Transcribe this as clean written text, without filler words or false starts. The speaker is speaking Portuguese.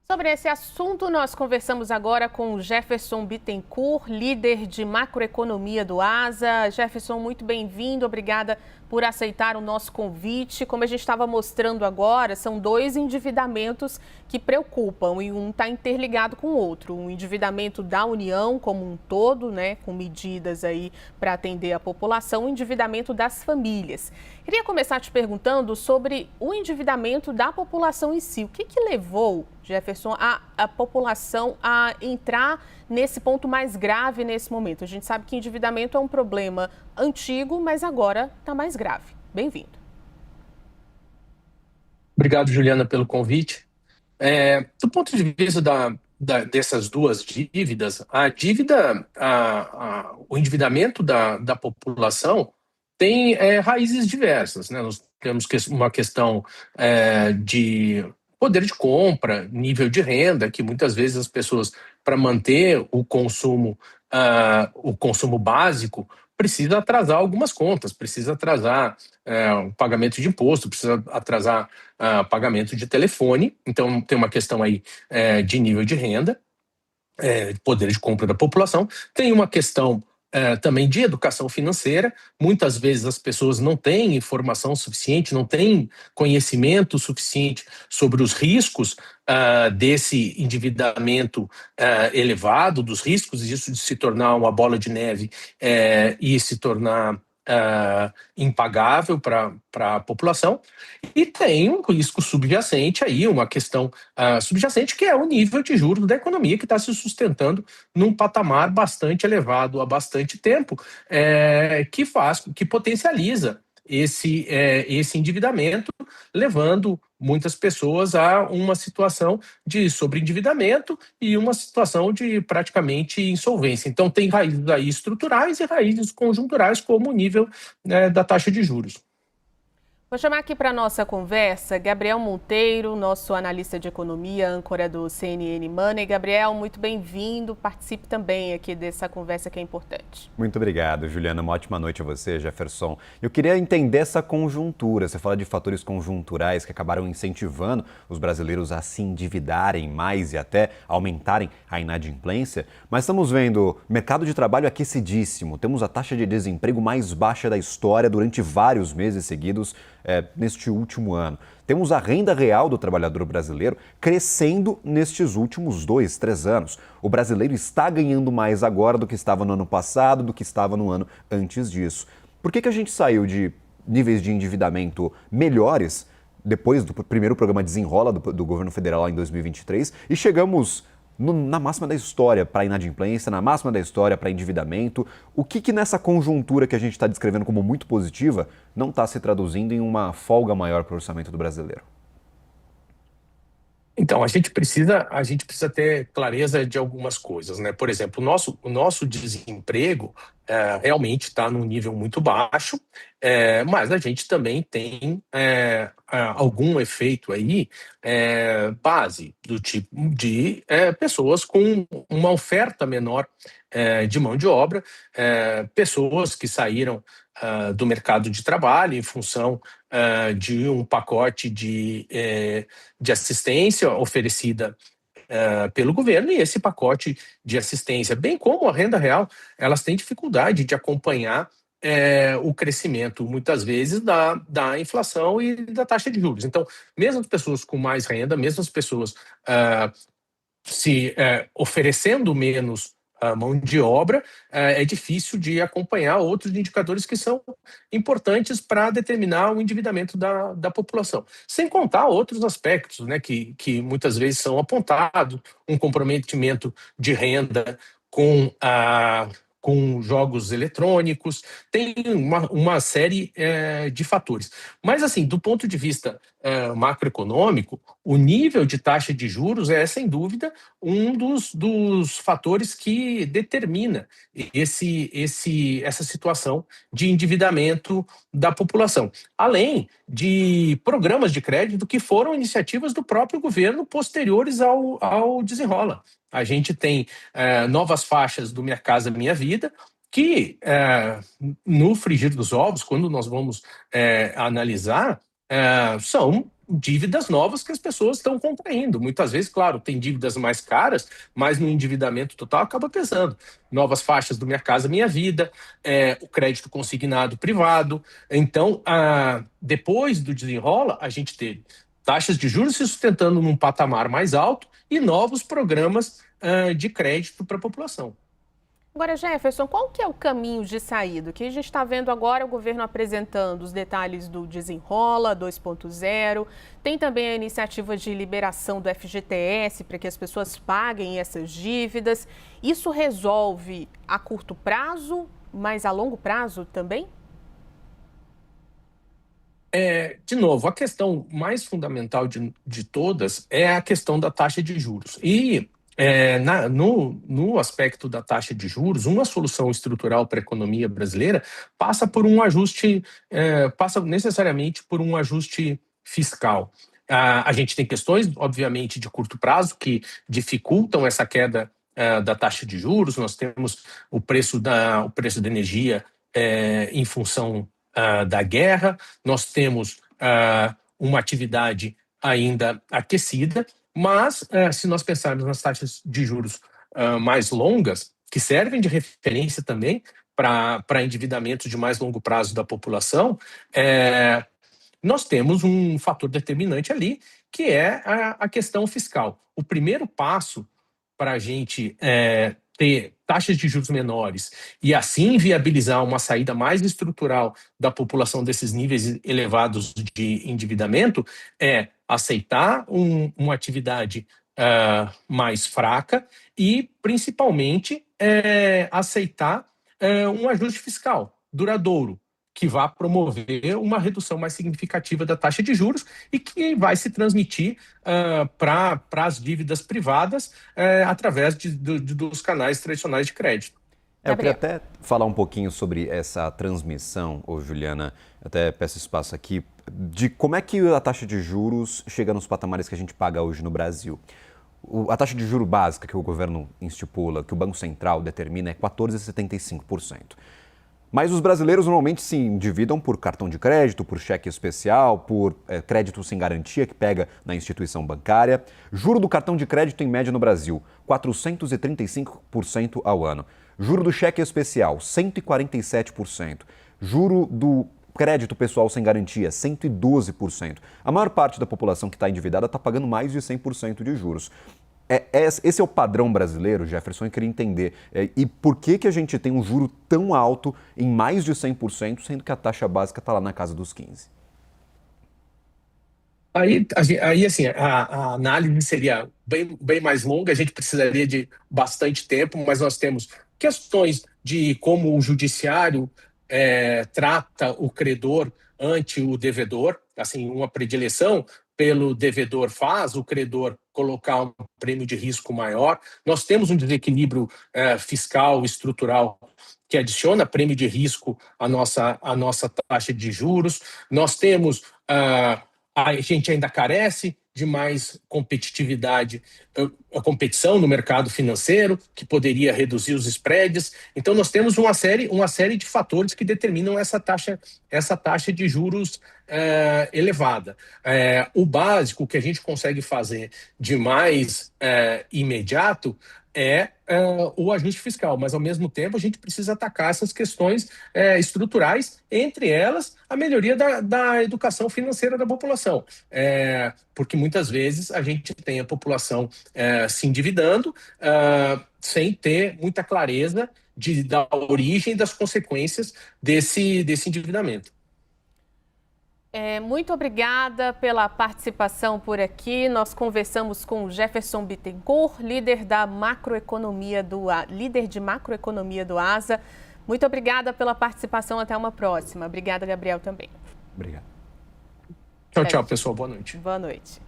Sobre esse assunto, nós conversamos agora com o Jefferson Bittencourt, líder de macroeconomia do ASA. Jefferson, muito bem-vindo, obrigada por aceitar o nosso convite. Como a gente estava mostrando agora, são dois endividamentos que preocupam e um está interligado com o outro. Um endividamento da União como um todo, né, com medidas aí para atender a população, o endividamento das famílias. Queria começar te perguntando sobre o endividamento da população em si. O que levou, Jefferson, a população a entrar nesse ponto mais grave nesse momento? A gente sabe que endividamento é um problema antigo, mas agora está mais grave. Bem-vindo. Obrigado, Juliana, pelo convite. Do ponto de vista dessas duas dívidas, a dívida, o endividamento da população tem raízes diversas, né? Nós temos uma questão de poder de compra, nível de renda, que muitas vezes as pessoas, para manter o consumo básico, precisa atrasar algumas contas, precisa atrasar o pagamento de imposto, precisa atrasar pagamento de telefone. Então, tem uma questão aí de nível de renda, poder de compra da população. Tem uma questão também de educação financeira. Muitas vezes as pessoas não têm informação suficiente, não têm conhecimento suficiente sobre os riscos desse endividamento elevado, dos riscos disso de se tornar uma bola de neve e se tornar impagável para a população. E tem um risco subjacente aí, uma questão subjacente, que é o nível de juros da economia, que está se sustentando num patamar bastante elevado há bastante tempo, que potencializa esse endividamento, levando muitas pessoas a uma situação de sobreendividamento e uma situação de praticamente insolvência. Então, tem raízes aí estruturais e raízes conjunturais, como o nível da taxa de juros. Vou chamar aqui para a nossa conversa Gabriel Monteiro, nosso analista de economia, âncora do CNN Money. Gabriel, muito bem-vindo. Participe também aqui dessa conversa que é importante. Muito obrigado, Juliana. Uma ótima noite a você, Jefferson. Eu queria entender essa conjuntura. Você fala de fatores conjunturais que acabaram incentivando os brasileiros a se endividarem mais e até aumentarem a inadimplência. Mas estamos vendo mercado de trabalho aquecidíssimo. Temos a taxa de desemprego mais baixa da história durante vários meses seguidos neste último ano. Temos a renda real do trabalhador brasileiro crescendo nestes últimos 2, 3 anos. O brasileiro está ganhando mais agora do que estava no ano passado, do que estava no ano antes disso. Por que a gente saiu de níveis de endividamento melhores depois do primeiro programa Desenrola do governo federal em 2023 e chegamos na máxima da história para inadimplência, na máxima da história para endividamento? O que nessa conjuntura que a gente está descrevendo como muito positiva não está se traduzindo em uma folga maior para o orçamento do brasileiro? Então, a gente precisa ter clareza de algumas coisas, né? Por exemplo, o nosso desemprego realmente está num nível muito baixo, mas a gente também tem algum efeito aí base, do tipo de pessoas com uma oferta menor de mão de obra, pessoas que saíram do mercado de trabalho em função de um pacote de assistência oferecida pelo governo, e esse pacote de assistência, bem como a renda real, elas têm dificuldade de acompanhar o crescimento, muitas vezes, da inflação e da taxa de juros. Então, mesmo as pessoas com mais renda, mesmo as pessoas se oferecendo menos a mão de obra, é difícil de acompanhar outros indicadores que são importantes para determinar o endividamento da população. Sem contar outros aspectos, né, que muitas vezes são apontados, um comprometimento de renda com jogos eletrônicos, tem uma série de fatores. Mas, assim, do ponto de vista macroeconômico, o nível de taxa de juros é, sem dúvida, um dos fatores que determina essa situação de endividamento da população. Além de programas de crédito que foram iniciativas do próprio governo posteriores ao Desenrola. A gente tem novas faixas do Minha Casa Minha Vida, que no frigir dos ovos, quando nós vamos analisar, são dívidas novas que as pessoas estão contraindo. Muitas vezes, claro, tem dívidas mais caras, mas no endividamento total acaba pesando. Novas faixas do Minha Casa Minha Vida, o crédito consignado privado. Então, depois do desenrola, a gente teve taxas de juros se sustentando num patamar mais alto e novos programas de crédito para a população. Agora, Jefferson, qual que é o caminho de saída? O que a gente está vendo agora é o governo apresentando os detalhes do Desenrola 2.0, tem também a iniciativa de liberação do FGTS para que as pessoas paguem essas dívidas. Isso resolve a curto prazo, mas a longo prazo também? De novo, a questão mais fundamental de todas é a questão da taxa de juros. E no aspecto da taxa de juros, uma solução estrutural para a economia brasileira passa por um ajuste, passa necessariamente por um ajuste fiscal. A gente tem questões, obviamente, de curto prazo que dificultam essa queda da taxa de juros. Nós temos o preço da energia em função da guerra, nós temos uma atividade ainda aquecida, mas se nós pensarmos nas taxas de juros mais longas, que servem de referência também para endividamento de mais longo prazo da população, nós temos um fator determinante ali, que é a questão fiscal. O primeiro passo para a gente ter taxas de juros menores e assim viabilizar uma saída mais estrutural da população desses níveis elevados de endividamento é aceitar uma atividade mais fraca e, principalmente, aceitar um ajuste fiscal duradouro, que vá promover uma redução mais significativa da taxa de juros e que vai se transmitir para as dívidas privadas através dos canais tradicionais de crédito. Eu queria até falar um pouquinho sobre essa transmissão, Juliana, até peço espaço aqui, de como é que a taxa de juros chega nos patamares que a gente paga hoje no Brasil. A taxa de juro básica que o governo estipula, que o Banco Central determina, é 14,75%. Mas os brasileiros normalmente se endividam por cartão de crédito, por cheque especial, por crédito sem garantia que pega na instituição bancária. Juro do cartão de crédito em média no Brasil, 435% ao ano. Juro do cheque especial, 147%. Juro do crédito pessoal sem garantia, 112%. A maior parte da população que está endividada está pagando mais de 100% de juros. Esse é o padrão brasileiro, Jefferson, eu queria entender. E por que a gente tem um juro tão alto em mais de 100%, sendo que a taxa básica está lá na casa dos 15%? Aí assim, a análise seria bem mais longa, a gente precisaria de bastante tempo, mas nós temos questões de como o judiciário trata o credor ante o devedor, assim, uma predileção pelo devedor faz o credor colocar um prêmio de risco maior. Nós temos um desequilíbrio fiscal estrutural que adiciona prêmio de risco à nossa taxa de juros. Nós temos, a gente ainda carece de mais competitividade, a competição no mercado financeiro, que poderia reduzir os spreads. Então, nós temos uma série de fatores que determinam essa taxa de juros elevada. O básico que a gente consegue fazer de mais imediato é o ajuste fiscal, mas ao mesmo tempo a gente precisa atacar essas questões estruturais, entre elas a melhoria da educação financeira da população, porque muitas vezes a gente tem a população se endividando sem ter muita clareza da origem e das consequências desse endividamento. Muito obrigada pela participação por aqui. Nós conversamos com o Jefferson Bittencourt, líder de macroeconomia do ASA. Muito obrigada pela participação. Até uma próxima. Obrigada, Gabriel, também. Obrigado. Tchau, pessoal. Boa noite. Boa noite.